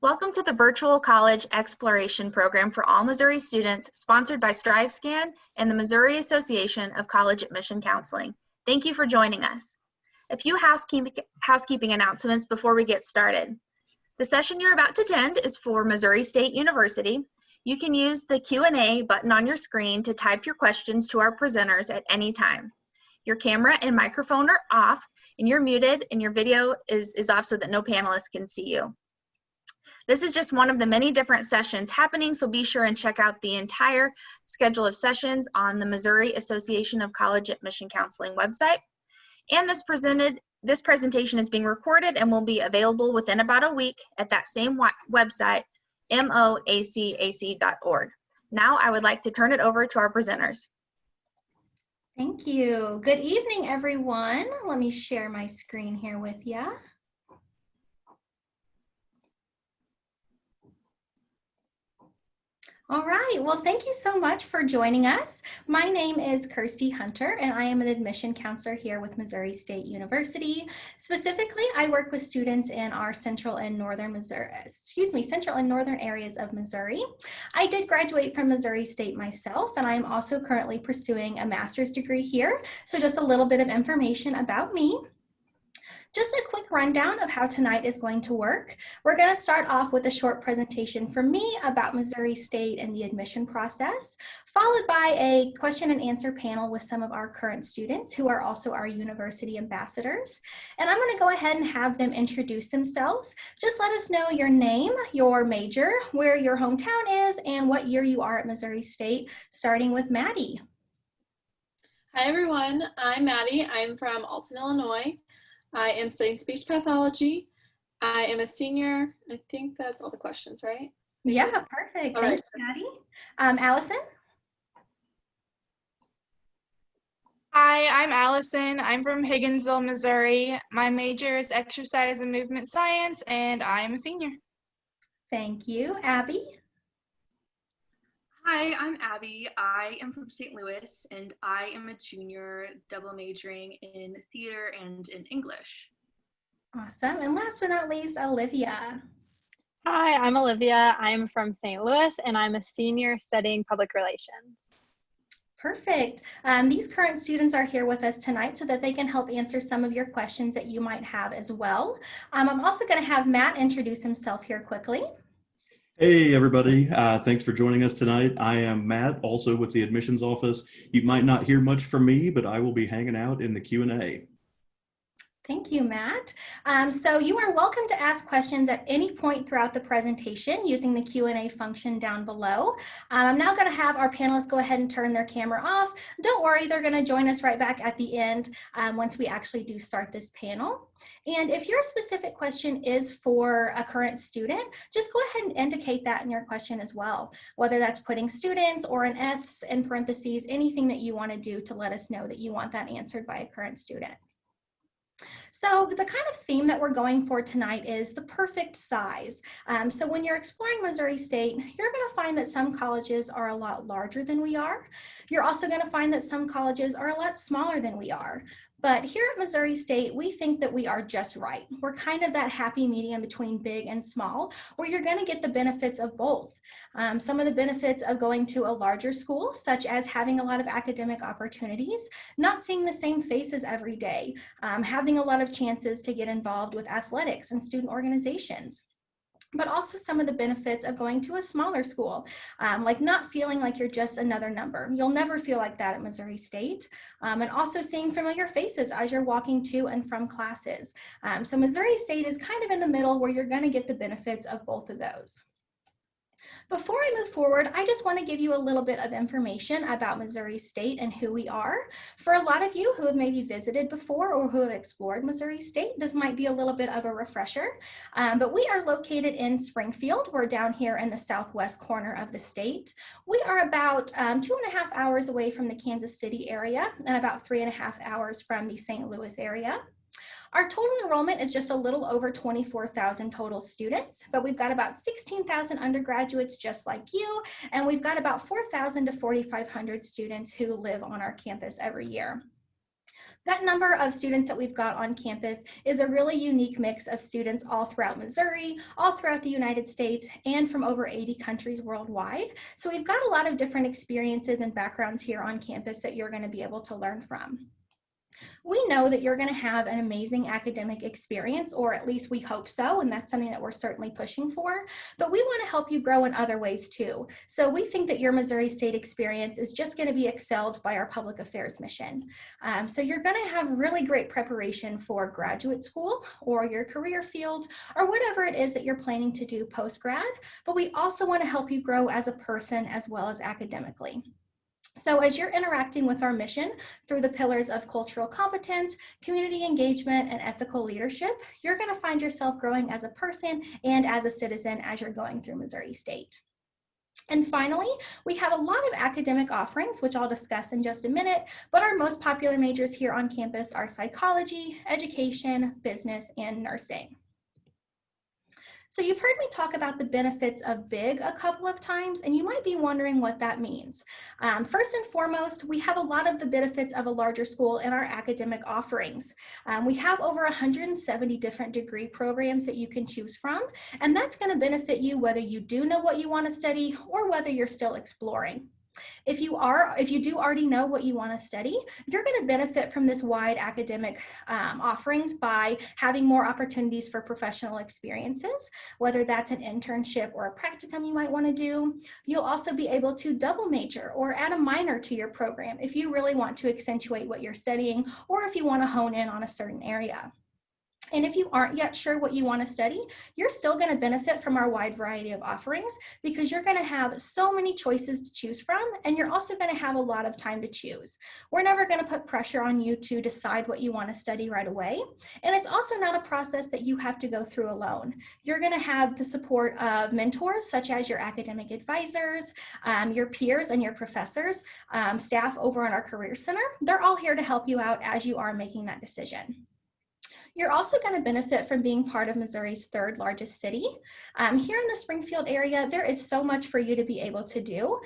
Welcome to the Virtual College Exploration Program for all Missouri students, sponsored by StriveScan and the Missouri Association of College Admission Counseling. Thank you for joining us. A few housekeeping announcements before we get started. The session you're about to attend is for Missouri State University. You can use the Q&A button on your screen to type your questions to our presenters at any time. Your camera and microphone are off, and you're muted, and your video is off so that no panelists can see you. This is just one of the many different sessions happening, so be sure and check out the entire schedule of sessions on the Missouri Association of College Admission Counseling website. And this presentation is being recorded and will be available within about a week at that same website, MOACAC.org. Now I would like to turn it over to our presenters. Thank you. Good evening, everyone. Let me share my screen here with you. All right, well, thank you so much for joining us. My name is Kirsty Hunter, and I am an admission counselor here with Missouri State University. Specifically, I work with students in our central and northern areas of Missouri. I did graduate from Missouri State myself, and I am also currently pursuing a master's degree here. So just a little bit of information about me. Just a quick rundown of how tonight is going to work. We're going to start off with a short presentation from me about Missouri State and the admission process, followed by a question and answer panel with some of our current students who are also our university ambassadors. And I'm going to go ahead and have them introduce themselves. Just let us know your name, your major, where your hometown is, and what year you are at Missouri State, starting with Maddie. Hi everyone, I'm Maddie. I'm from Alton, Illinois. I am studying speech pathology. I am a senior. I think that's all the questions, right? Yeah, perfect. Thank you, Maddie. Allison? Hi, I'm Allison. I'm from Higginsville, Missouri. My major is exercise and movement science, and I am a senior. Thank you. Abby? Hi, I'm Abby. I am from St. Louis, and I am a junior double majoring in theater and in English. Awesome. And last but not least, Olivia. Hi, I'm Olivia. I'm from St. Louis, and I'm a senior studying public relations. Perfect. These current students are here with us tonight so that they can help answer some of your questions that you might have as well. I'm also going to have Matt introduce himself here quickly. Hey everybody, thanks for joining us tonight. I am Matt, also with the admissions office. You might not hear much from me, but I will be hanging out in the Q&A. Thank you, Matt. So you are welcome to ask questions at any point throughout the presentation using the Q&A function down below. I'm now going to have our panelists go ahead and turn their camera off. Don't worry, they're going to join us right back at the end once we actually do start this panel. And if your specific question is for a current student, just go ahead and indicate that in your question as well, whether that's putting students or an F's in parentheses, anything that you want to do to let us know that you want that answered by a current student. So the kind of theme that we're going for tonight is the perfect size. So when you're exploring Missouri State, you're going to find that some colleges are a lot larger than we are. You're also going to find that some colleges are a lot smaller than we are. But here at Missouri State, we think that we are just right. We're kind of that happy medium between big and small, where you're going to get the benefits of both. Some of the benefits of going to a larger school, such as having a lot of academic opportunities, not seeing the same faces every day, having a lot of chances to get involved with athletics and student organizations. But also some of the benefits of going to a smaller school, like not feeling like you're just another number. You'll never feel like that at Missouri State. And also seeing familiar faces as you're walking to and from classes. So Missouri State is kind of in the middle where you're going to get the benefits of both of those. Before I move forward, I just want to give you a little bit of information about Missouri State and who we are. For a lot of you who have maybe visited before or who have explored Missouri State, this might be a little bit of a refresher, but we are located in Springfield. We're down here in the southwest corner of the state. We are about 2.5 hours away from the Kansas City area and about 3.5 hours from the St. Louis area. Our total enrollment is just a little over 24,000 total students, but we've got about 16,000 undergraduates just like you, and we've got about 4,000 to 4,500 students who live on our campus every year. That number of students that we've got on campus is a really unique mix of students all throughout Missouri, all throughout the United States, and from over 80 countries worldwide. So we've got a lot of different experiences and backgrounds here on campus that you're going to be able to learn from. We know that you're going to have an amazing academic experience, or at least we hope so, and that's something that we're certainly pushing for, but we want to help you grow in other ways too. So we think that your Missouri State experience is just going to be excelled by our public affairs mission. So you're going to have really great preparation for graduate school or your career field or whatever it is that you're planning to do post-grad, but we also want to help you grow as a person as well as academically. So as you're interacting with our mission through the pillars of cultural competence, community engagement, and ethical leadership, you're going to find yourself growing as a person and as a citizen as you're going through Missouri State. And finally, we have a lot of academic offerings, which I'll discuss in just a minute, but our most popular majors here on campus are psychology, education, business, and nursing. So you've heard me talk about the benefits of big a couple of times, and you might be wondering what that means. First and foremost, we have a lot of the benefits of a larger school in our academic offerings. We have over 170 different degree programs that you can choose from, and that's going to benefit you whether you do know what you want to study or whether you're still exploring. If you do already know what you want to study, you're going to benefit from this wide academic offerings by having more opportunities for professional experiences, whether that's an internship or a practicum you might want to do. You'll also be able to double major or add a minor to your program if you really want to accentuate what you're studying or if you want to hone in on a certain area. And if you aren't yet sure what you want to study, you're still going to benefit from our wide variety of offerings because you're going to have so many choices to choose from, and you're also going to have a lot of time to choose. We're never going to put pressure on you to decide what you want to study right away, and it's also not a process that you have to go through alone. You're going to have the support of mentors such as your academic advisors, your peers and your professors, staff over in our Career Center. They're all here to help you out as you are making that decision. You're also going to benefit from being part of Missouri's third largest city. Here in the Springfield area, there is so much for you to be able to do.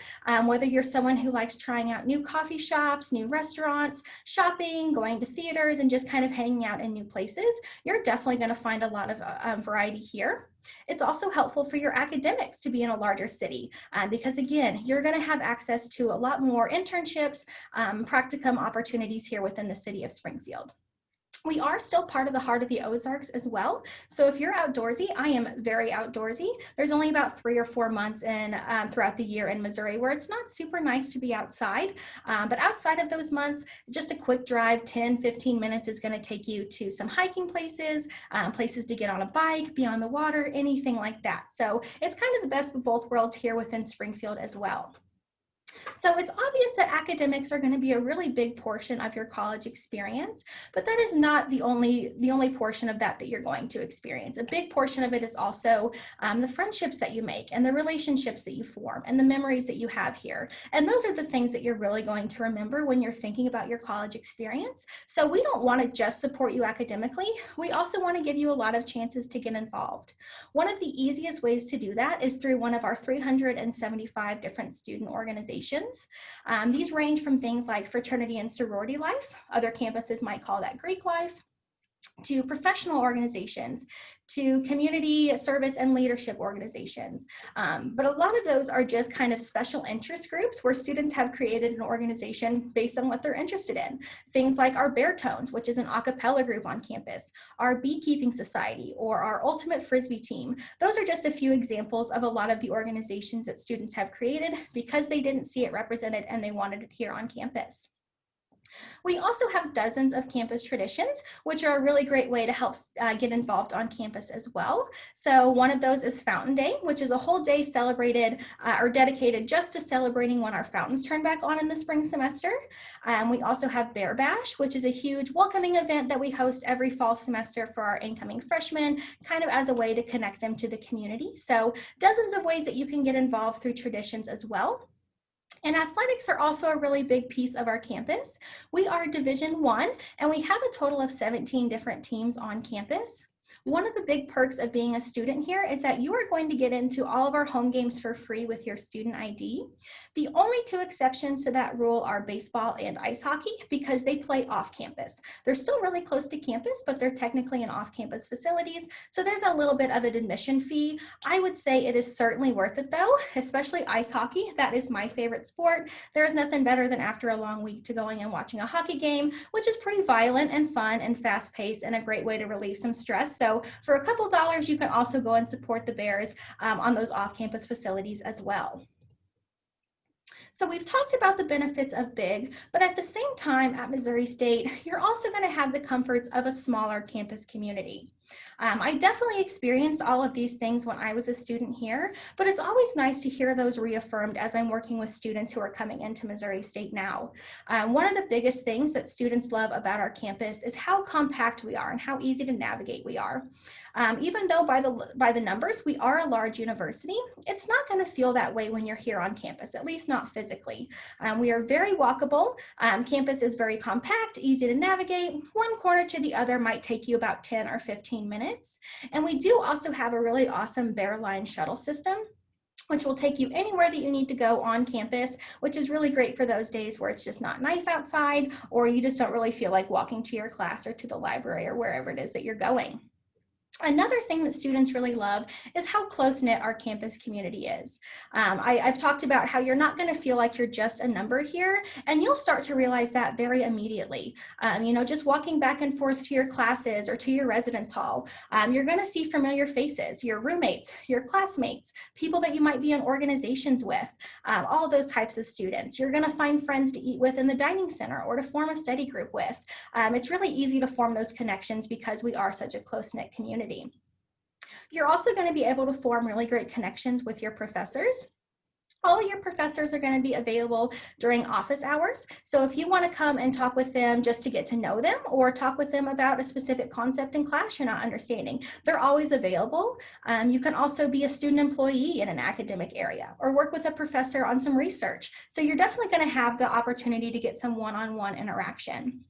Whether you're someone who likes trying out new coffee shops, new restaurants, shopping, going to theaters, and just kind of hanging out in new places, you're definitely going to find a lot of variety here. It's also helpful for your academics to be in a larger city because, again, you're going to have access to a lot more internships, practicum opportunities here within the city of Springfield. We are still part of the heart of the Ozarks as well. So if you're outdoorsy, I am very outdoorsy. There's only about 3 or 4 months throughout the year in Missouri where it's not super nice to be outside. But outside of those months, just a quick drive, 10, 15 minutes is going to take you to some hiking places, places to get on a bike, be on the water, anything like that. So it's kind of the best of both worlds here within Springfield as well. So it's obvious that academics are going to be a really big portion of your college experience, but that is not the only portion of that you're going to experience. A big portion of it is also the friendships that you make and the relationships that you form and the memories that you have here. And those are the things that you're really going to remember when you're thinking about your college experience. So we don't want to just support you academically. We also want to give you a lot of chances to get involved. One of the easiest ways to do that is through one of our 375 different student organizations. These range from things like fraternity and sorority life, other campuses might call that Greek life, to professional organizations, to community service and leadership organizations. But a lot of those are just kind of special interest groups where students have created an organization based on what they're interested in. Things like our Baretones, which is an a cappella group on campus, our Beekeeping Society, or our Ultimate Frisbee team. Those are just a few examples of a lot of the organizations that students have created because they didn't see it represented and they wanted it here on campus. We also have dozens of campus traditions, which are a really great way to help get involved on campus as well. So one of those is Fountain Day, which is a whole day celebrated or dedicated just to celebrating when our fountains turn back on in the spring semester. We also have Bear Bash, which is a huge welcoming event that we host every fall semester for our incoming freshmen, kind of as a way to connect them to the community. So dozens of ways that you can get involved through traditions as well. And athletics are also a really big piece of our campus. We are Division I, and we have a total of 17 different teams on campus. One of the big perks of being a student here is that you are going to get into all of our home games for free with your student ID. The only two exceptions to that rule are baseball and ice hockey because they play off campus. They're still really close to campus, but they're technically in off-campus facilities, so there's a little bit of an admission fee. I would say it is certainly worth it though, especially ice hockey. That is my favorite sport. There is nothing better than after a long week to going and watching a hockey game, which is pretty violent and fun and fast-paced and a great way to relieve some stress. So for a couple dollars, you can also go and support the Bears on those off-campus facilities as well. So we've talked about the benefits of big, but at the same time at Missouri State, you're also going to have the comforts of a smaller campus community. I definitely experienced all of these things when I was a student here, but it's always nice to hear those reaffirmed as I'm working with students who are coming into Missouri State now. One of the biggest things that students love about our campus is how compact we are and how easy to navigate we are. Even though by the numbers, we are a large university, it's not going to feel that way when you're here on campus, at least not physically. We are very walkable. Campus is very compact, easy to navigate. One corner to the other might take you about 10 or 15 minutes. And we do also have a really awesome Bear Line shuttle system, which will take you anywhere that you need to go on campus, which is really great for those days where it's just not nice outside, or you just don't really feel like walking to your class or to the library or wherever it is that you're going. Another thing that students really love is how close-knit our campus community is. I've talked about how you're not going to feel like you're just a number here, and you'll start to realize that very immediately. Just walking back and forth to your classes or to your residence hall, you're going to see familiar faces, your roommates, your classmates, people that you might be in organizations with, all those types of students. You're going to find friends to eat with in the dining center or to form a study group with. It's really easy to form those connections because we are such a close-knit community. You're also going to be able to form really great connections with your professors. All of your professors are going to be available during office hours. So if you want to come and talk with them just to get to know them or talk with them about a specific concept in class you're not understanding, they're always available. You can also be a student employee in an academic area or work with a professor on some research. So you're definitely going to have the opportunity to get some one-on-one interaction.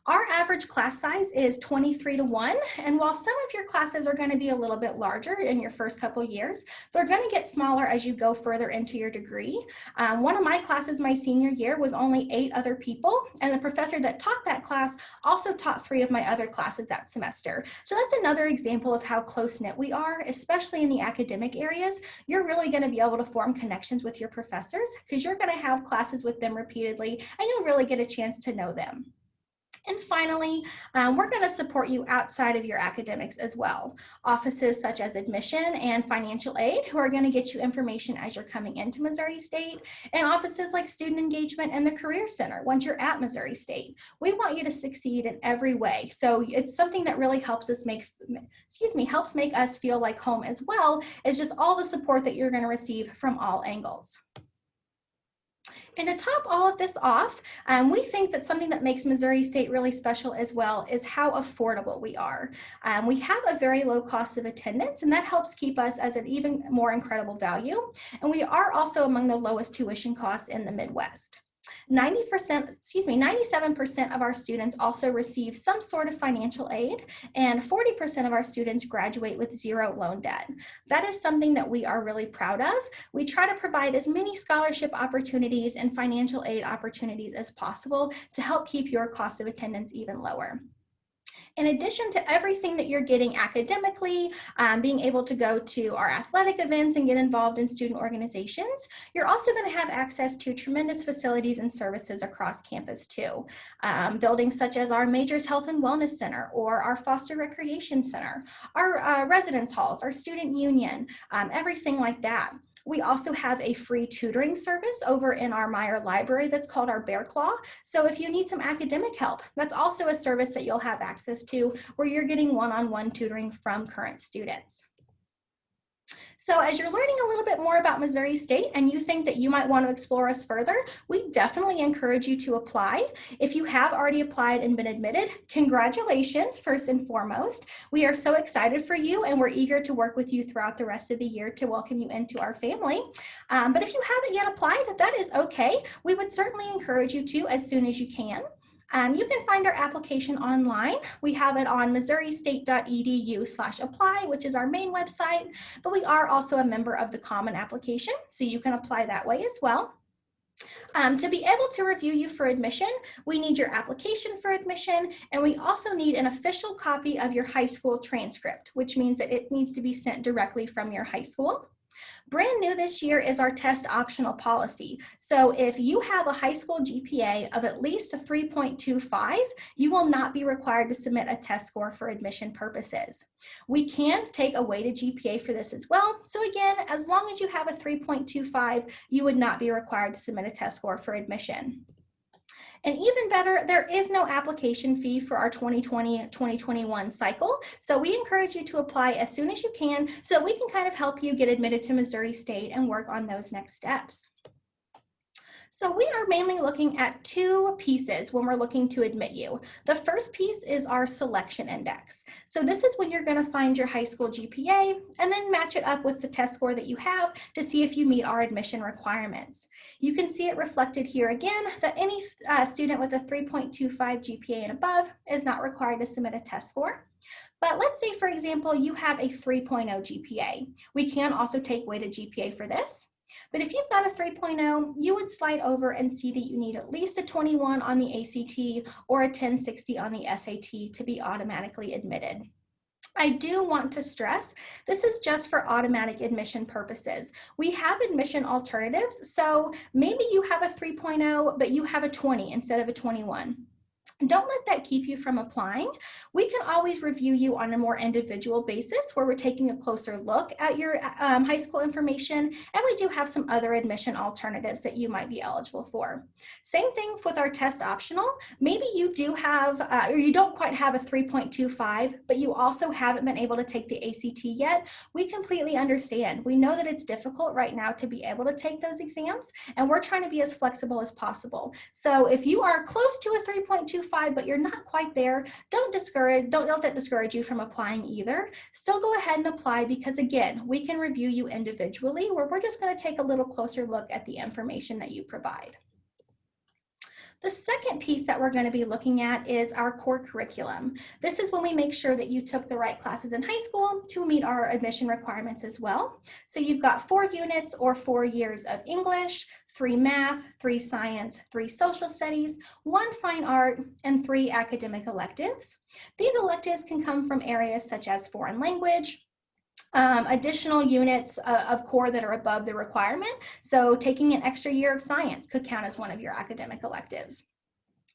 Our average class size is 23:1, and while some of your classes are going to be a little bit larger in your first couple years, they're going to get smaller as you go further into your degree. One of my classes my senior year was only 8 other people, and the professor that taught that class also taught 3 of my other classes that semester. So that's another example of how close-knit we are, especially in the academic areas. You're really going to be able to form connections with your professors because you're going to have classes with them repeatedly, and you'll really get a chance to know them. And finally, we're going to support you outside of your academics as well. Offices such as admission and financial aid, who are going to get you information as you're coming into Missouri State, and offices like student engagement and the Career Center once you're at Missouri State. We want you to succeed in every way. So it's something that really helps us make us feel like home as well as just all the support that you're going to receive from all angles. And to top all of this off, we think that something that makes Missouri State really special as well is how affordable we are. We have a very low cost of attendance, and that helps keep us as an even more incredible value. And we are also among the lowest tuition costs in the Midwest. 97% of our students also receive some sort of financial aid, and 40% of our students graduate with 0 loan debt. That is something that we are really proud of. We try to provide as many scholarship opportunities and financial aid opportunities as possible to help keep your cost of attendance even lower. In addition to everything that you're getting academically, being able to go to our athletic events and get involved in student organizations, you're also going to have access to tremendous facilities and services across campus too. Buildings such as our Majors Health and Wellness Center or our Foster Recreation Center, our residence halls, our student union, everything like that. We also have a free tutoring service over in our Meyer Library that's called our Bear Claw. So if you need some academic help, that's also a service that you'll have access to where you're getting one-on-one tutoring from current students. So as you're learning a little bit more about Missouri State and you think that you might want to explore us further, we definitely encourage you to apply. If you have already applied and been admitted, congratulations, first and foremost. We are so excited for you, and we're eager to work with you throughout the rest of the year to welcome you into our family. But if you haven't yet applied, that is okay. We would certainly encourage you to as soon as you can. You can find our application online. We have it on missourustate.edu/apply, which is our main website, but we are also a member of the Common Application, so you can apply that way as well. To be able to review you for admission, we need your application for admission, and we also need an official copy of your high school transcript, which means that it needs to be sent directly from your high school. Brand new this year is our test optional policy. So if you have a high school GPA of at least a 3.25, you will not be required to submit a test score for admission purposes. We can take a weighted GPA for this as well. So again, as long as you have a 3.25, you would not be required to submit a test score for admission. And even better, there is no application fee for our 2020-2021 cycle. So we encourage you to apply as soon as you can so we can kind of help you get admitted to Missouri State and work on those next steps. So we are mainly looking at two pieces when we're looking to admit you. The first piece is our selection index. So this is when you're going to find your high school GPA and then match it up with the test score that you have to see if you meet our admission requirements. You can see it reflected here again that any student with a 3.25 GPA and above is not required to submit a test score. But let's say, for example, you have a 3.0 GPA. We can also take weighted GPA for this. But if you've got a 3.0, you would slide over and see that you need at least a 21 on the ACT or a 1060 on the SAT to be automatically admitted. I do want to stress, this is just for automatic admission purposes. We have admission alternatives, so maybe you have a 3.0, but you have a 20 instead of a 21. Don't let that keep you from applying. We can always review you on a more individual basis where we're taking a closer look at your high school information, and we do have some other admission alternatives that you might be eligible for. Same thing with our test optional. Maybe you do have, or you don't quite have a 3.25, but you also haven't been able to take the ACT yet. We completely understand. We know that it's difficult right now to be able to take those exams, and we're trying to be as flexible as possible. So if you are close to a 3.25, but you're not quite there, don't let that discourage you from applying either. Still go ahead and apply because again, we can review you individually where we're just going to take a little closer look at the information that you provide. The second piece that we're going to be looking at is our core curriculum. This is when we make sure that you took the right classes in high school to meet our admission requirements as well. So you've got 4 units or 4 years of English, 3 math, 3 science, 3 social studies, 1 fine art, and 3 academic electives. These electives can come from areas such as foreign language, additional units of core that are above the requirement. So taking an extra year of science could count as one of your academic electives.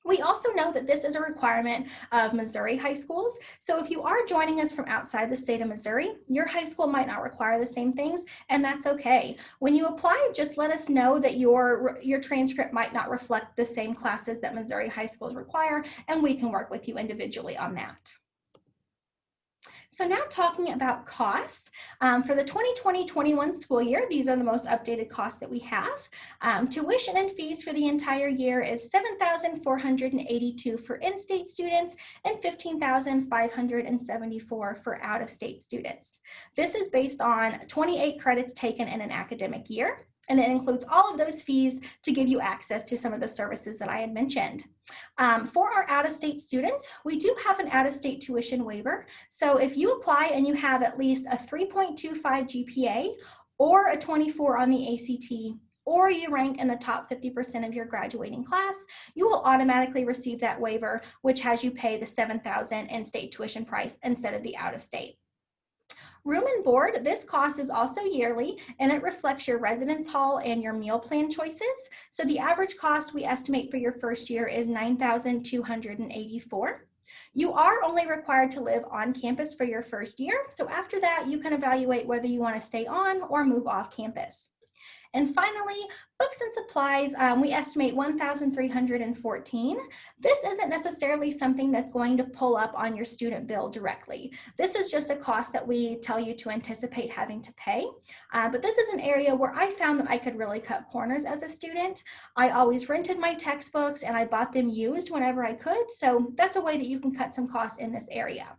We also know that this is a requirement of Missouri high schools. So if you are joining us from outside the state of Missouri, your high school might not require the same things, and that's okay. When you apply, just let us know that your transcript might not reflect the same classes that Missouri high schools require, and we can work with you individually on that. So now talking about costs, for the 2020-21 school year, these are the most updated costs that we have. Tuition and fees for the entire year is $7,482 for in-state students and $15,574 for out-of-state students. This is based on 28 credits taken in an academic year, and it includes all of those fees to give you access to some of the services that I had mentioned. For our out-of-state students, we do have an out-of-state tuition waiver. So if you apply and you have at least a 3.25 GPA or a 24 on the ACT, or you rank in the top 50% of your graduating class, you will automatically receive that waiver, which has you pay the $7,000 in-state tuition price instead of the out-of-state. Room and board, this cost is also yearly, and it reflects your residence hall and your meal plan choices. So the average cost we estimate for your first year is $9,284. You are only required to live on campus for your first year. So after that, you can evaluate whether you want to stay on or move off campus. And finally, books and supplies, we estimate $1,314. This isn't necessarily something that's going to pull up on your student bill directly. This is just a cost that we tell you to anticipate having to pay. But this is an area where I found that I could really cut corners as a student. I always rented my textbooks and I bought them used whenever I could. So that's a way that you can cut some costs in this area.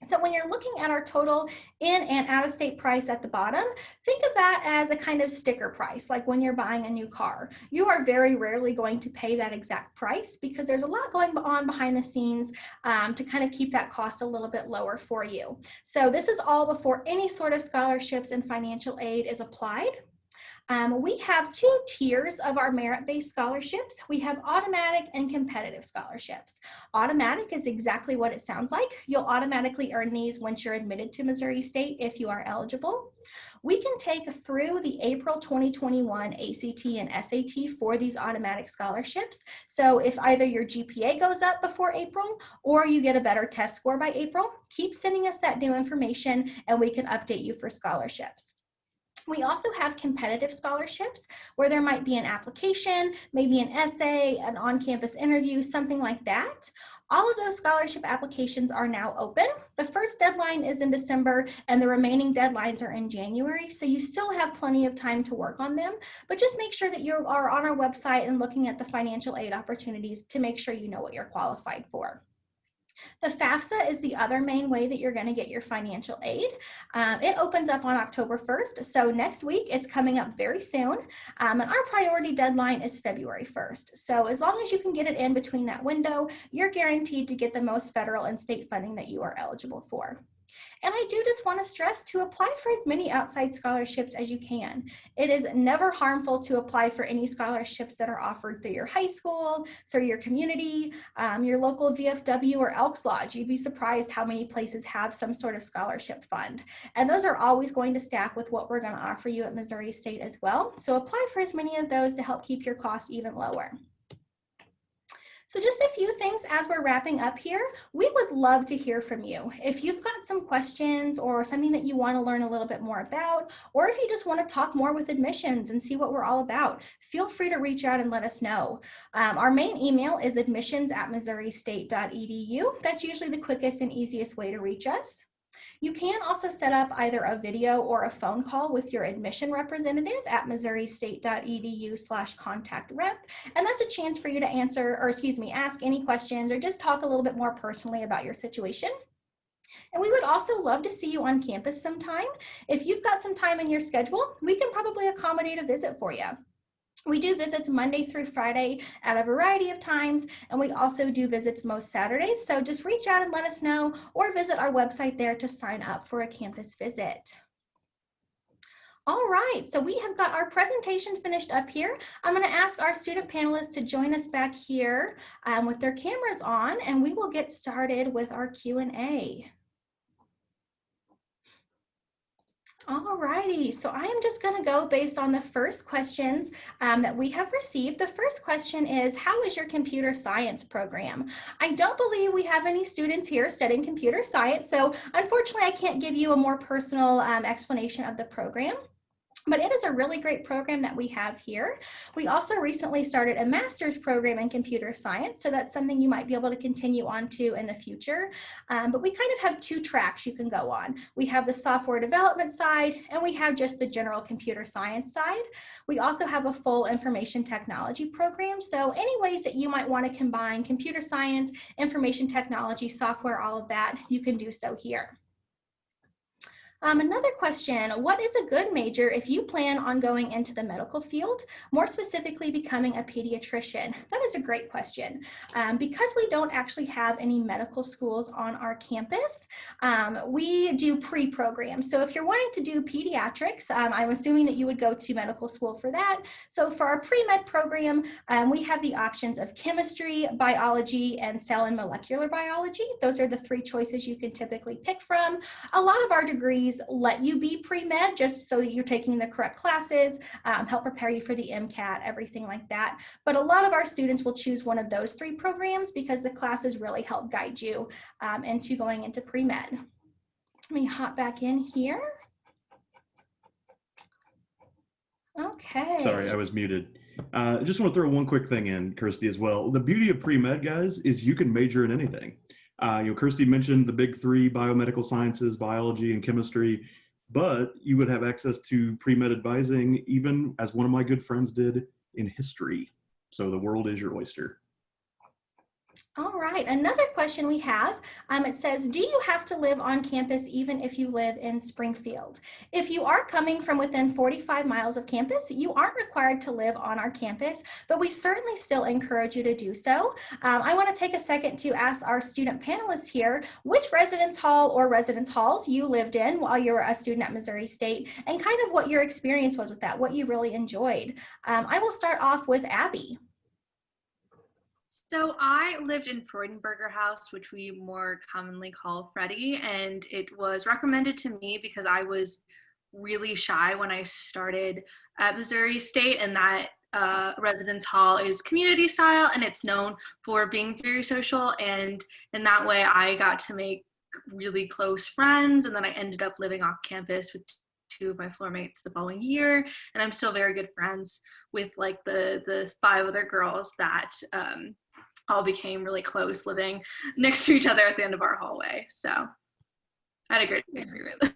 So when you're looking at our total in and out of state price at the bottom, think of that as a kind of sticker price, like when you're buying a new car. You are very rarely going to pay that exact price because there's a lot going on behind the scenes to kind of keep that cost a little bit lower for you. So this is all before any sort of scholarships and financial aid is applied. We have two tiers of our merit-based scholarships. We have automatic and competitive scholarships. Automatic is exactly what it sounds like. You'll automatically earn these once you're admitted to Missouri State if you are eligible. We can take through the April 2021 ACT and SAT for these automatic scholarships. So if either your GPA goes up before April or you get a better test score by April, keep sending us that new information and we can update you for scholarships. We also have competitive scholarships where there might be an application, maybe an essay, an on-campus interview, something like that. All of those scholarship applications are now open. The first deadline is in December and the remaining deadlines are in January, so you still have plenty of time to work on them, but just make sure that you are on our website and looking at the financial aid opportunities to make sure you know what you're qualified for. The FAFSA is the other main way that you're going to get your financial aid. It opens up on October 1st, so next week it's coming up very soon, and our priority deadline is February 1st. So as long as you can get it in between that window, you're guaranteed to get the most federal and state funding that you are eligible for. And I do just want to stress to apply for as many outside scholarships as you can. It is never harmful to apply for any scholarships that are offered through your high school, through your community, your local VFW or Elks Lodge. You'd be surprised how many places have some sort of scholarship fund. And those are always going to stack with what we're going to offer you at Missouri State as well. So apply for as many of those to help keep your costs even lower. So just a few things as we're wrapping up here. We would love to hear from you. If you've got some questions or something that you want to learn a little bit more about, or if you just want to talk more with admissions and see what we're all about, feel free to reach out and let us know. Our main email is admissions@missouristate.edu. That's usually the quickest and easiest way to reach us. You can also set up either a video or a phone call with your admission representative at missouristate.edu/contact-rep, and that's a chance for you to ask any questions or just talk a little bit more personally about your situation. And we would also love to see you on campus sometime. If you've got some time in your schedule, we can probably accommodate a visit for you. We do visits Monday through Friday at a variety of times, and we also do visits most Saturdays. So just reach out and let us know, or visit our website there to sign up for a campus visit. All right, so we have got our presentation finished up here. I'm going to ask our student panelists to join us back here with their cameras on, and we will get started with our Q&A. All righty, so I am just going to go based on the first questions that we have received. The first question is, how is your computer science program? I don't believe we have any students here studying computer science, so unfortunately I can't give you a more personal explanation of the program. But it is a really great program that we have here. We also recently started a master's program in computer science, so that's something you might be able to continue on to in the future. But we kind of have two tracks you can go on. We have the software development side, and we have just the general computer science side. We also have a full information technology program, so any ways that you might want to combine computer science, information technology, software, all of that, you can do so here. Another question, what is a good major if you plan on going into the medical field, more specifically becoming a pediatrician? That is a great question. Because we don't actually have any medical schools on our campus, we do pre-programs. So if you're wanting to do pediatrics, I'm assuming that you would go to medical school for that. So for our pre-med program, we have the options of chemistry, biology, and cell and molecular biology. Those are the three choices you can typically pick from. A lot of our degrees let you be pre-med just so that you're taking the correct classes, help prepare you for the MCAT, everything like that. But a lot of our students will choose one of those three programs because the classes really help guide you into going into pre-med. Let me hop back in here. Okay. Sorry, I was muted. I just want to throw one quick thing in, Kirsty, as well. The beauty of pre-med, guys, is you can major in anything. Kirsty mentioned the big three: biomedical sciences, biology, and chemistry, but you would have access to pre-med advising, even as one of my good friends did, in history. So the world is your oyster. All right, another question we have, it says, do you have to live on campus even if you live in Springfield? If you are coming from within 45 miles of campus, you aren't required to live on our campus, but we certainly still encourage you to do so. I want to take a second to ask our student panelists here, which residence hall or residence halls you lived in while you were a student at Missouri State, and kind of what your experience was with that, what you really enjoyed. I will start off with Abby. So I lived in Freudenberger House, which we more commonly call Freddie, and it was recommended to me because I was really shy when I started at Missouri State, and that residence hall is community style and it's known for being very social, and in that way I got to make really close friends, and then I ended up living off campus with two of my floor mates the following year, and I'm still very good friends with like the 5 other girls that all became really close living next to each other at the end of our hallway. So I had a great experience.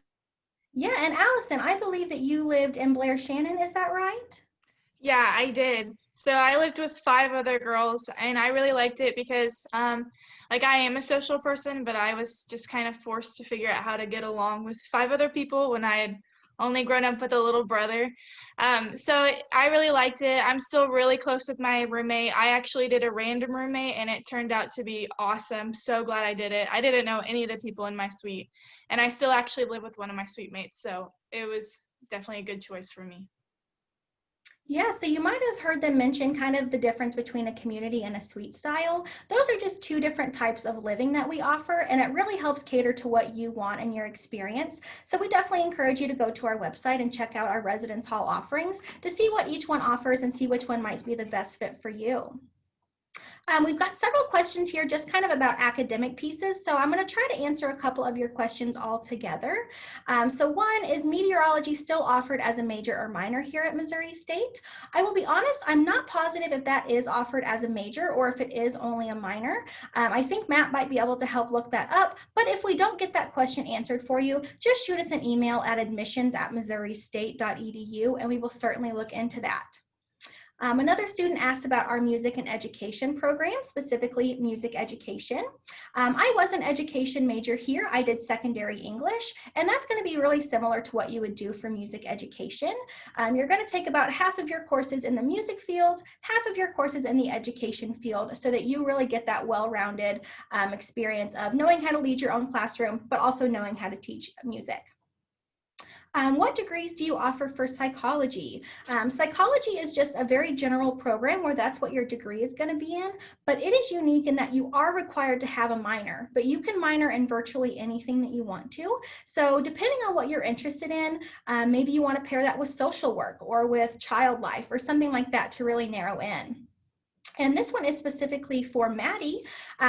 Yeah, and Allison, I believe that you lived in Blair Shannon, is that right? Yeah, I did. So I lived with 5 other girls, and I really liked it because, like, I am a social person, but I was just kind of forced to figure out how to get along with 5 other people when I had only grown up with a little brother. So I really liked it. I'm still really close with my roommate. I actually did a random roommate, and it turned out to be awesome. So glad I did it. I didn't know any of the people in my suite, and I still actually live with one of my suite mates. So it was definitely a good choice for me. Yeah, so you might have heard them mention kind of the difference between a community and a suite style. Those are just 2 different types of living that we offer, and it really helps cater to what you want and your experience. So we definitely encourage you to go to our website and check out our residence hall offerings to see what each one offers and see which one might be the best fit for you. We've got several questions here just kind of about academic pieces, so I'm going to try to answer a couple of your questions all together. So one, is meteorology still offered as a major or minor here at Missouri State? I will be honest, I'm not positive if that is offered as a major or if it is only a minor. I think Matt might be able to help look that up, but if we don't get that question answered for you, just shoot us an email at admissions@missouri-state.edu and we will certainly look into that. Another student asked about our music and education program, specifically music education. I was an education major here. I did secondary English, and that's going to be really similar to what you would do for music education. You're going to take about half of your courses in the music field, half of your courses in the education field, so that you really get that well-rounded experience of knowing how to lead your own classroom, but also knowing how to teach music. What degrees do you offer for psychology? Psychology is just a very general program where that's what your degree is going to be in, but it is unique in that you are required to have a minor, but you can minor in virtually anything that you want to. So depending on what you're interested in, maybe you want to pair that with social work or with child life or something like that to really narrow in. And this one is specifically for Maddie.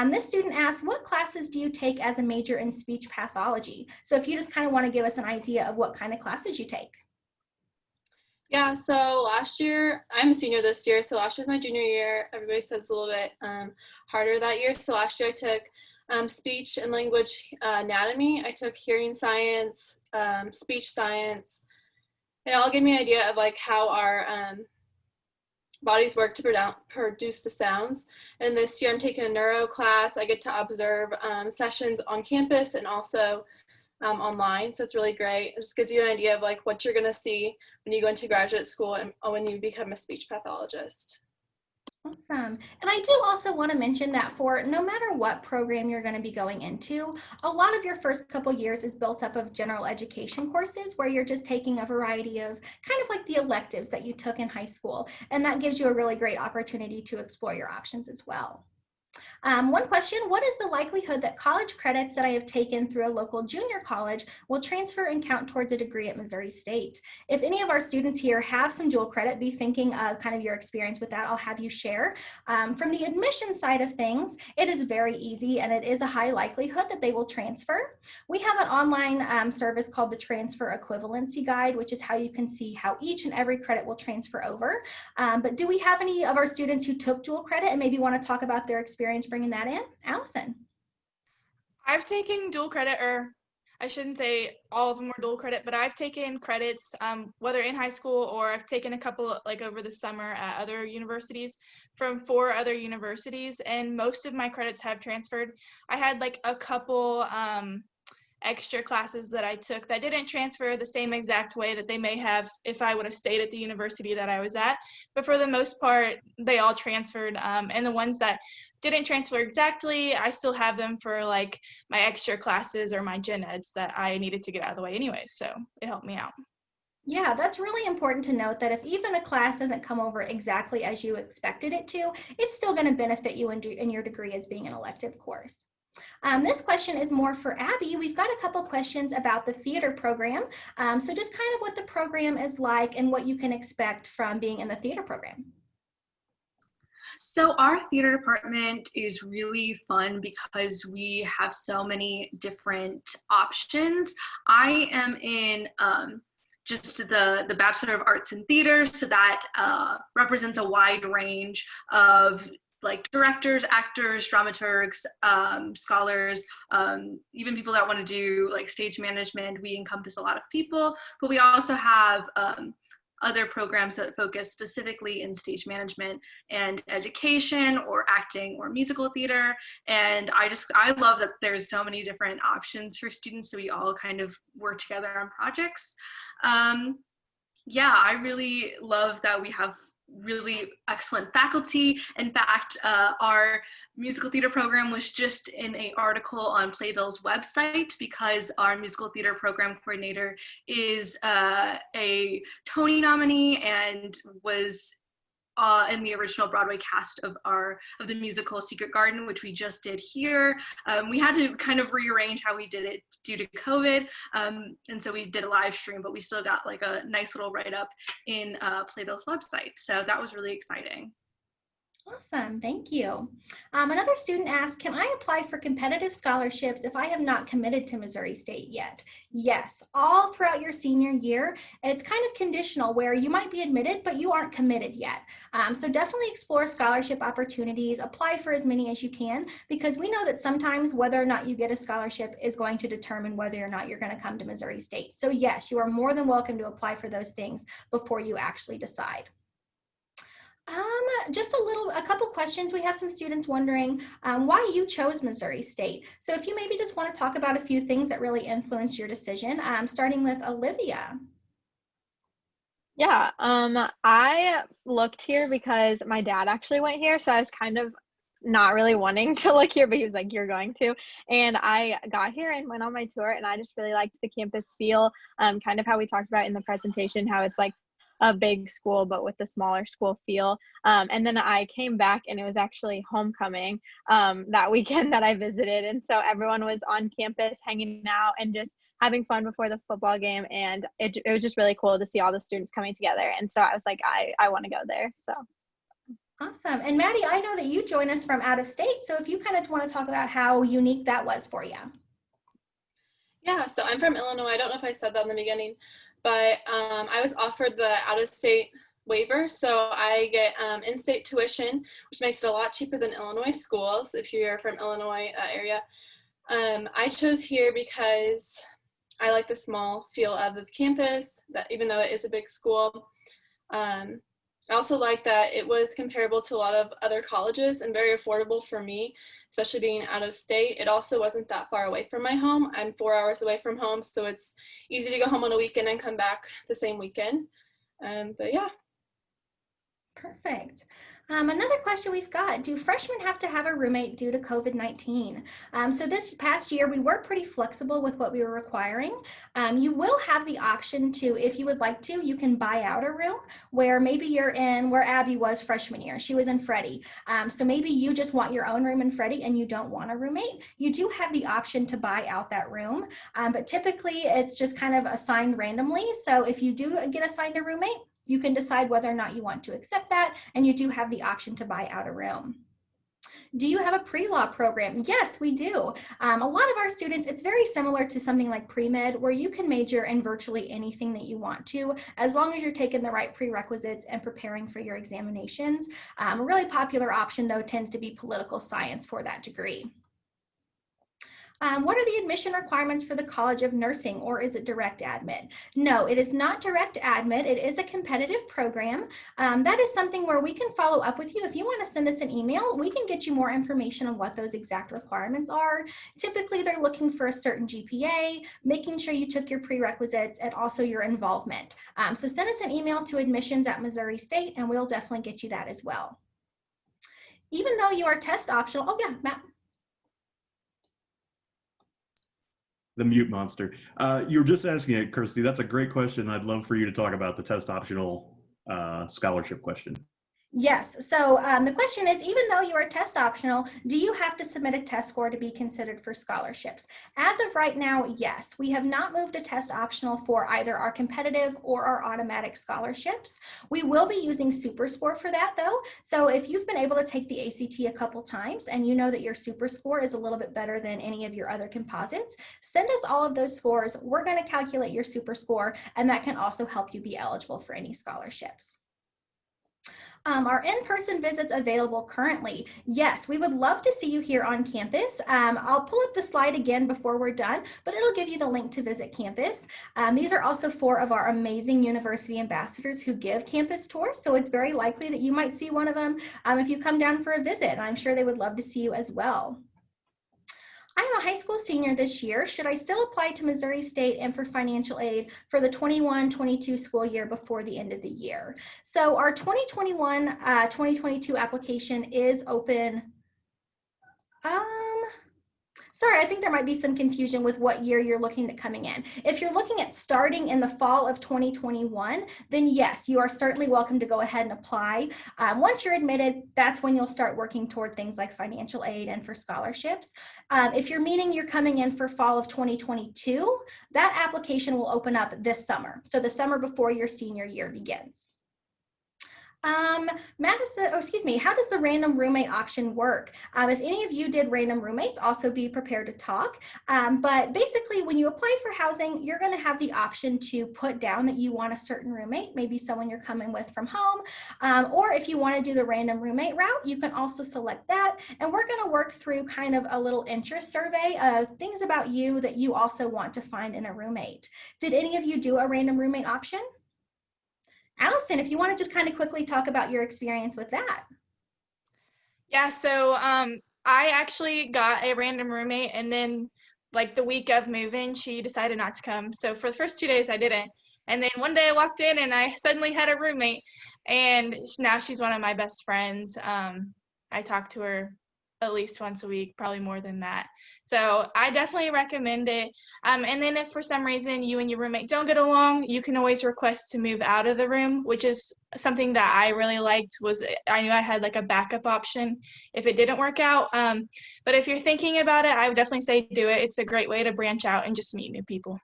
This student asked, what classes do you take as a major in speech pathology? So if you just kind of want to give us an idea of what kind of classes you take. Yeah, so last year, I'm a senior this year, so last year's my junior year. Everybody says it's a little bit harder that year. So last year I took speech and language anatomy. I took hearing science, speech science. It all gave me an idea of like how our bodies work to produce the sounds. And this year I'm taking a neuro class. I get to observe sessions on campus and also online. So it's really great. It just gives you an idea of like what you're gonna see when you go into graduate school and when you become a speech pathologist. Awesome. And I do also want to mention that for no matter what program you're going to be going into, a lot of your first couple years is built up of general education courses where you're just taking a variety of kind of like the electives that you took in high school. And that gives you a really great opportunity to explore your options as well. One question, what is the likelihood that college credits that I have taken through a local junior college will transfer and count towards a degree at Missouri State? If any of our students here have some dual credit, be thinking of kind of your experience with that, I'll have you share. From the admission side of things, it is very easy and it is a high likelihood that they will transfer. We have an online service called the Transfer Equivalency Guide, which is how you can see how each and every credit will transfer over. But do we have any of our students who took dual credit and maybe want to talk about their experience bringing that in? Allison. I've taken dual credit, or I shouldn't say all of them were dual credit, but I've taken credits, whether in high school or I've taken a couple like over the summer at other universities from 4 other universities, and most of my credits have transferred. I had like a couple extra classes that I took that didn't transfer the same exact way that they may have if I would have stayed at the university that I was at. But for the most part, they all transferred. And the ones that didn't transfer exactly, I still have them for like my extra classes or my gen eds that I needed to get out of the way anyway. So it helped me out. Yeah, that's really important to note that if even a class doesn't come over exactly as you expected it to, it's still going to benefit you in your degree as being an elective course. This question is more for Abby. We've got a couple questions about the theater program. So just kind of what the program is like and what you can expect from being in the theater program. So our theater department is really fun because we have so many different options. I am in just the Bachelor of Arts in Theater, so that represents a wide range of like directors, actors, dramaturgs, scholars, even people that want to do like stage management. We encompass a lot of people, but we also have other programs that focus specifically in stage management and education or acting or musical theater. And I love that there's so many different options for students, so we all kind of work together on projects. Yeah, I really love that we have really excellent faculty. In fact, our musical theater program was just in an article on Playville's website because our musical theater program coordinator is a Tony nominee and was in the original Broadway cast of the musical Secret Garden, which we just did here. We had to kind of rearrange how we did it due to COVID, and so we did a live stream, but we still got like a nice little write-up in Playville's website. So that was really exciting. Awesome, thank you. Another student asked, can I apply for competitive scholarships if I have not committed to Missouri State yet? Yes, all throughout your senior year. It's kind of conditional where you might be admitted, but you aren't committed yet. So definitely explore scholarship opportunities, apply for as many as you can, because we know that sometimes whether or not you get a scholarship is going to determine whether or not you're going to come to Missouri State. So yes, you are more than welcome to apply for those things before you actually decide. Just a couple questions. We have some students wondering why you chose Missouri State. So if you maybe just want to talk about a few things that really influenced your decision, starting with Olivia. Yeah, I looked here because my dad actually went here, so I was kind of not really wanting to look here, but he was like, you're going to. And I got here and went on my tour, and I just really liked the campus feel, kind of how we talked about in the presentation, how it's like a big school but with a smaller school feel. And then I came back and it was actually homecoming that weekend that I visited, and so everyone was on campus hanging out and just having fun before the football game, and it was just really cool to see all the students coming together. And so I was like, I want to go there. So awesome. And Maddie, I know that you joined us from out of state, so if you kind of want to talk about how unique that was for you. Yeah, so I'm from Illinois. I don't know if I said that in the beginning, but I was offered the out-of-state waiver, so I get in-state tuition, which makes it a lot cheaper than Illinois schools if you're from Illinois area. I chose here because I like the small feel of the campus, that even though it is a big school. I also like that it was comparable to a lot of other colleges and very affordable for me, especially being out of state. It also wasn't that far away from my home. I'm 4 hours away from home, so it's easy to go home on a weekend and come back the same weekend. But yeah. Perfect. Another question we've got, do freshmen have to have a roommate due to COVID-19? So this past year, we were pretty flexible with what we were requiring. You will have the option to, if you would like to, you can buy out a room where maybe you're in where Abby was freshman year. She was in Freddie. So maybe you just want your own room in Freddie and you don't want a roommate. You do have the option to buy out that room, but typically it's just kind of assigned randomly. So if you do get assigned a roommate, you can decide whether or not you want to accept that, and you do have the option to buy out a room. Do you have a pre-law program? Yes, we do. A lot of our students, it's very similar to something like pre-med, where you can major in virtually anything that you want to, as long as you're taking the right prerequisites and preparing for your examinations. A really popular option, though, tends to be political science for that degree. What are the admission requirements for the College of Nursing, or is it direct admit? No, it is not direct admit. It is a competitive program. That is something where we can follow up with you. If you want to send us an email, we can get you more information on what those exact requirements are. Typically, they're looking for a certain GPA, making sure you took your prerequisites, and also your involvement. So send us an email to admissions@Missouri State, and we'll definitely get you that as well. Even though you are test optional, oh yeah, Matt. The mute monster. You were just asking it, Kirsty. That's a great question. I'd love for you to talk about the test optional scholarship question. Yes, so the question is, even though you are test optional, do you have to submit a test score to be considered for scholarships? As of right now, yes. We have not moved to test optional for either our competitive or our automatic scholarships. We will be using SuperScore for that though. So if you've been able to take the ACT a couple times and you know that your SuperScore is a little bit better than any of your other composites, send us all of those scores. We're going to calculate your SuperScore, and that can also help you be eligible for any scholarships. Are in-person visits available currently? Yes, we would love to see you here on campus. I'll pull up the slide again before we're done, but it'll give you the link to visit campus. These are also 4 of our amazing university ambassadors who give campus tours, so it's very likely that you might see one of them if you come down for a visit, and I'm sure they would love to see you as well. I am a high school senior this year. Should I still apply to Missouri State and for financial aid for the 21-22 school year before the end of the year? So our 2021-2022 application is open. Sorry, I think there might be some confusion with what year you're looking at coming in. If you're looking at starting in the fall of 2021, then yes, you are certainly welcome to go ahead and apply. Once you're admitted, that's when you'll start working toward things like financial aid and for scholarships. If you're meaning you're coming in for fall of 2022, that application will open up this summer. So the summer before your senior year begins. Madison, how does the random roommate option work? If any of you did random roommates, also be prepared to talk. But basically, when you apply for housing, you're going to have the option to put down that you want a certain roommate, maybe someone you're coming with from home. Or if you want to do the random roommate route, you can also select that. And we're going to work through kind of a little interest survey of things about you that you also want to find in a roommate. Did any of you do a random roommate option? Allison, if you want to just kind of quickly talk about your experience with that. Yeah, so I actually got a random roommate, and then like the week of moving, she decided not to come. So for the first 2 days, I didn't. And then one day I walked in and I suddenly had a roommate, and now she's one of my best friends. I talk to her at least once a week, probably more than that. So I definitely recommend it. And then if for some reason you and your roommate don't get along, you can always request to move out of the room, which is something that I really liked. Was I knew I had like a backup option if it didn't work out. But if you're thinking about it, I would definitely say do it. It's a great way to branch out and just meet new people.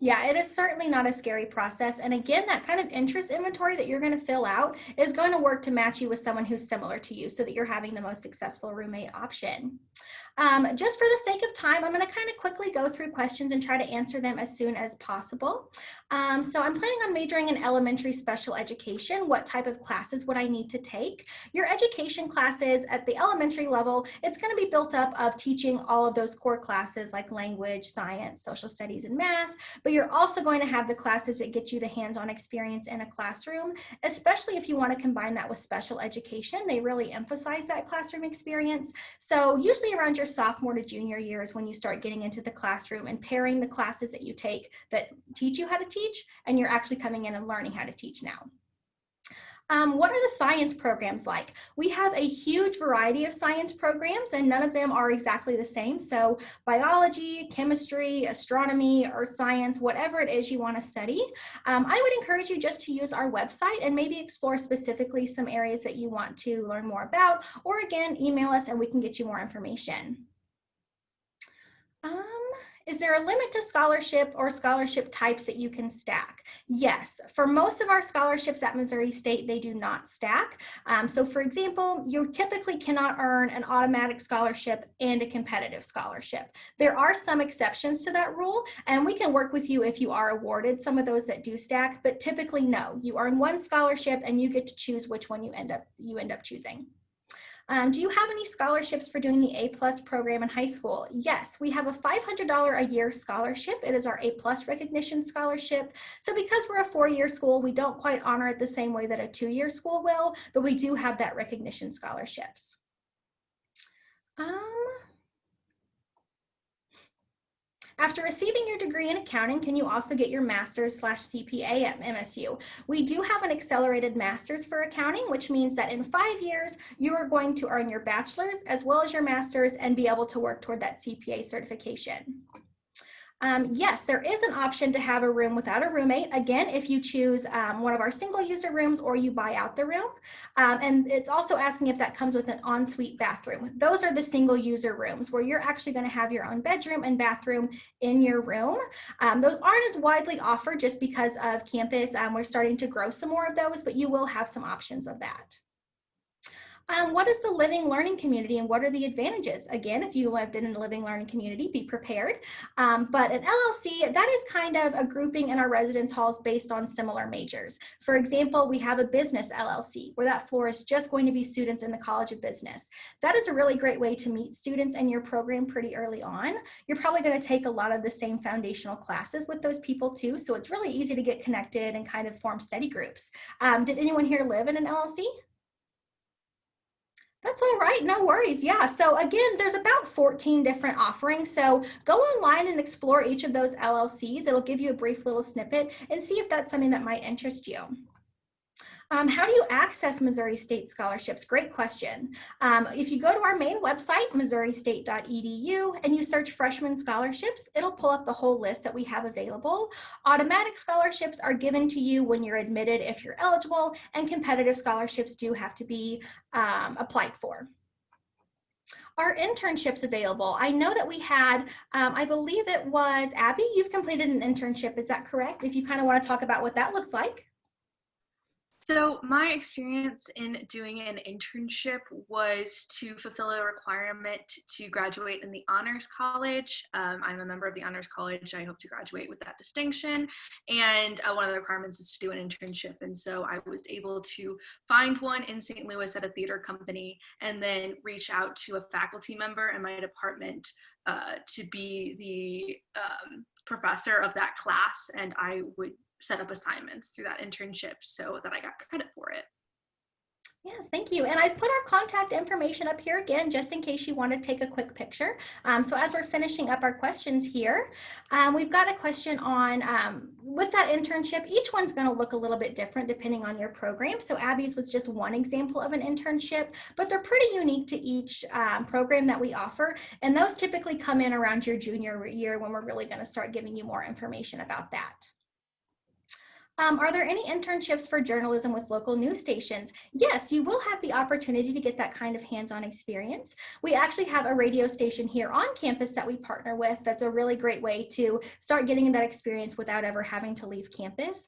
Yeah, it is certainly not a scary process. And again, that kind of interest inventory that you're going to fill out is going to work to match you with someone who's similar to you so that you're having the most successful roommate option. Just for the sake of time, I'm going to kind of quickly go through questions and try to answer them as soon as possible. So I'm planning on majoring in elementary special education. What type of classes would I need to take? Your education classes at the elementary level, it's going to be built up of teaching all of those core classes like language, science, social studies, and math, but you're also going to have the classes that get you the hands-on experience in a classroom, especially if you want to combine that with special education. They really emphasize that classroom experience. So usually around your sophomore to junior year is when you start getting into the classroom and pairing the classes that you take that teach you how to teach, and you're actually coming in and learning how to teach now. What are the science programs like? We have a huge variety of science programs, and none of them are exactly the same. So biology, chemistry, astronomy, earth science, whatever it is you want to study, I would encourage you just to use our website and maybe explore specifically some areas that you want to learn more about, or again, email us and we can get you more information. Is there a limit to scholarship or scholarship types that you can stack? Yes, for most of our scholarships at Missouri State, they do not stack. So for example, you typically cannot earn an automatic scholarship and a competitive scholarship. There are some exceptions to that rule, and we can work with you if you are awarded some of those that do stack, but typically no. You earn one scholarship and you get to choose which one you end up choosing. Do you have any scholarships for doing the A+ program in high school? Yes, we have a $500 a year scholarship. It is our A+ recognition scholarship. So because we're a 4-year school, we don't quite honor it the same way that a 2-year school will, but we do have that recognition scholarships. After receiving your degree in accounting, can you also get your master's/CPA at MSU? We do have an accelerated master's for accounting, which means that in 5 years, you are going to earn your bachelor's as well as your master's and be able to work toward that CPA certification. Yes, there is an option to have a room without a roommate. Again, if you choose one of our single user rooms or you buy out the room. And it's also asking if that comes with an ensuite bathroom. Those are the single user rooms where you're actually going to have your own bedroom and bathroom in your room. Those aren't as widely offered just because of campus. We're starting to grow some more of those, but you will have some options of that. What is the living learning community and what are the advantages? Again, if you lived in a living learning community, be prepared. But an LLC, that is kind of a grouping in our residence halls based on similar majors. For example, we have a business LLC where that floor is just going to be students in the College of Business. That is a really great way to meet students in your program pretty early on. You're probably going to take a lot of the same foundational classes with those people too, so it's really easy to get connected and kind of form study groups. Did anyone here live in an LLC? That's all right, no worries. Yeah, so again, there's about 14 different offerings. So go online and explore each of those LLCs. It'll give you a brief little snippet and see if that's something that might interest you. How do you access Missouri State scholarships? Great question. If you go to our main website, missourustate.edu, and you search freshman scholarships, it'll pull up the whole list that we have available. Automatic scholarships are given to you when you're admitted if you're eligible, and competitive scholarships do have to be applied for. Are internships available? I know that we had, I believe it was Abby, you've completed an internship, is that correct? If you kind of want to talk about what that looks like. So my experience in doing an internship was to fulfill a requirement to graduate in the Honors College. I'm a member of the Honors College. I hope to graduate with that distinction. And one of the requirements is to do an internship. And so I was able to find one in St. Louis at a theater company and then reach out to a faculty member in my department to be the professor of that class. And I would set up assignments through that internship so that I got credit for it. Yes, thank you. And I've put our contact information up here again, just in case you want to take a quick picture. So as we're finishing up our questions here, we've got a question on, with that internship, each one's going to look a little bit different depending on your program. So Abby's was just one example of an internship, but they're pretty unique to each program that we offer. And those typically come in around your junior year when we're really going to start giving you more information about that. Are there any internships for journalism with local news stations? Yes, you will have the opportunity to get that kind of hands-on experience. We actually have a radio station here on campus that we partner with. That's a really great way to start getting that experience without ever having to leave campus.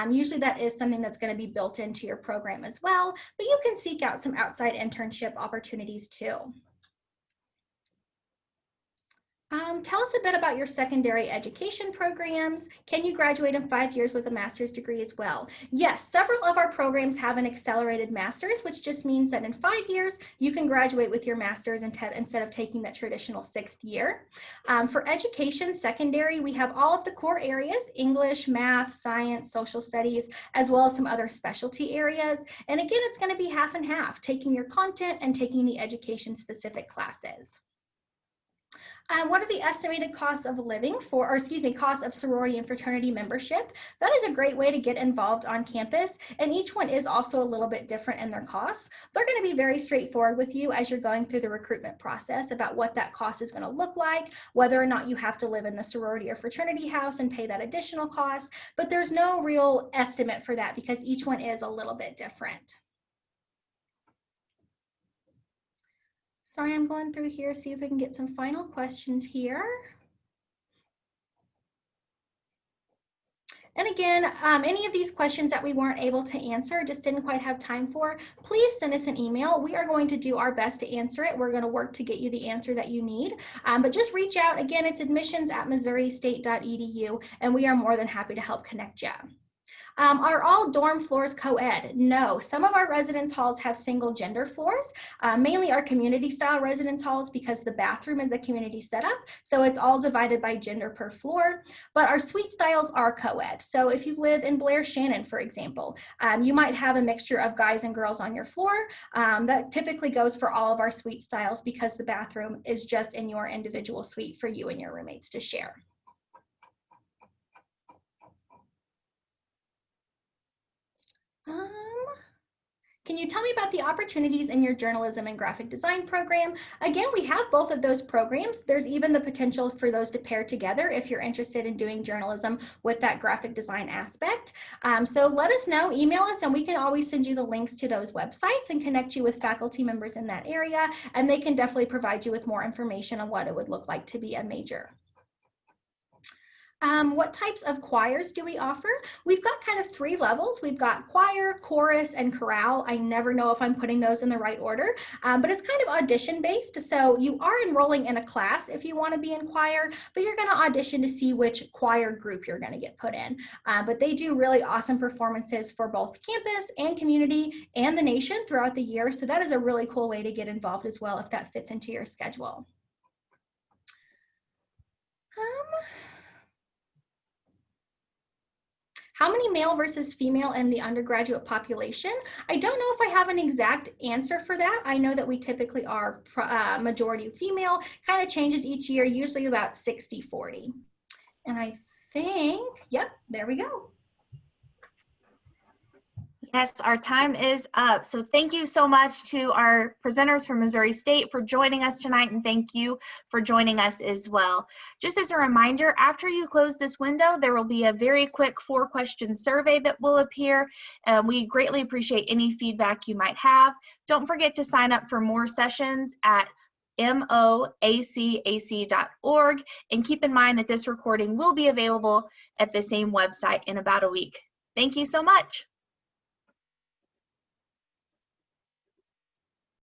Usually that is something that's going to be built into your program as well, but you can seek out some outside internship opportunities too. Tell us a bit about your secondary education programs. Can you graduate in 5 years with a master's degree as well? Yes, several of our programs have an accelerated master's, which just means that in 5 years, you can graduate with your master's instead of taking that traditional 6th year. For education secondary, we have all of the core areas, English, math, science, social studies, as well as some other specialty areas. And again, it's going to be half and half, taking your content and taking the education specific classes. What are the estimated costs of living costs of sorority and fraternity membership? That is a great way to get involved on campus, and each one is also a little bit different in their costs. They're going to be very straightforward with you as you're going through the recruitment process about what that cost is going to look like, whether or not you have to live in the sorority or fraternity house and pay that additional cost, but there's no real estimate for that because each one is a little bit different. Sorry, I'm going through here, see if we can get some final questions here. And again, any of these questions that we weren't able to answer, just didn't quite have time for, please send us an email. We are going to do our best to answer it. We're going to work to get you the answer that you need. But just reach out. Again, it's admissions@missourustate.edu, and we are more than happy to help connect you. Are all dorm floors co-ed? No. Some of our residence halls have single gender floors, mainly our community style residence halls because the bathroom is a community setup. So it's all divided by gender per floor, but our suite styles are co-ed. So if you live in Blair Shannon, for example, you might have a mixture of guys and girls on your floor. That typically goes for all of our suite styles because the bathroom is just in your individual suite for you and your roommates to share. Can you tell me about the opportunities in your journalism and graphic design program? Again, we have both of those programs. There's even the potential for those to pair together if you're interested in doing journalism with that graphic design aspect. So let us know, email us, and we can always send you the links to those websites and connect you with faculty members in that area, and they can definitely provide you with more information on what it would look like to be a major. What types of choirs do we offer? We've got kind of 3 levels. We've got choir, chorus, and chorale. I never know if I'm putting those in the right order, but it's kind of audition based. So you are enrolling in a class if you want to be in choir, but you're going to audition to see which choir group you're going to get put in. But they do really awesome performances for both campus and community and the nation throughout the year. So that is a really cool way to get involved as well if that fits into your schedule. How many male versus female in the undergraduate population? I don't know if I have an exact answer for that. I know that we typically are majority female, kind of changes each year, usually about 60-40. And I think, yep, there we go. Yes, our time is up. So thank you so much to our presenters from Missouri State for joining us tonight, and thank you for joining us as well. Just as a reminder, after you close this window, there will be a very quick 4-question survey that will appear. We greatly appreciate any feedback you might have. Don't forget to sign up for more sessions at MOACAC.org, and keep in mind that this recording will be available at the same website in about a week. Thank you so much.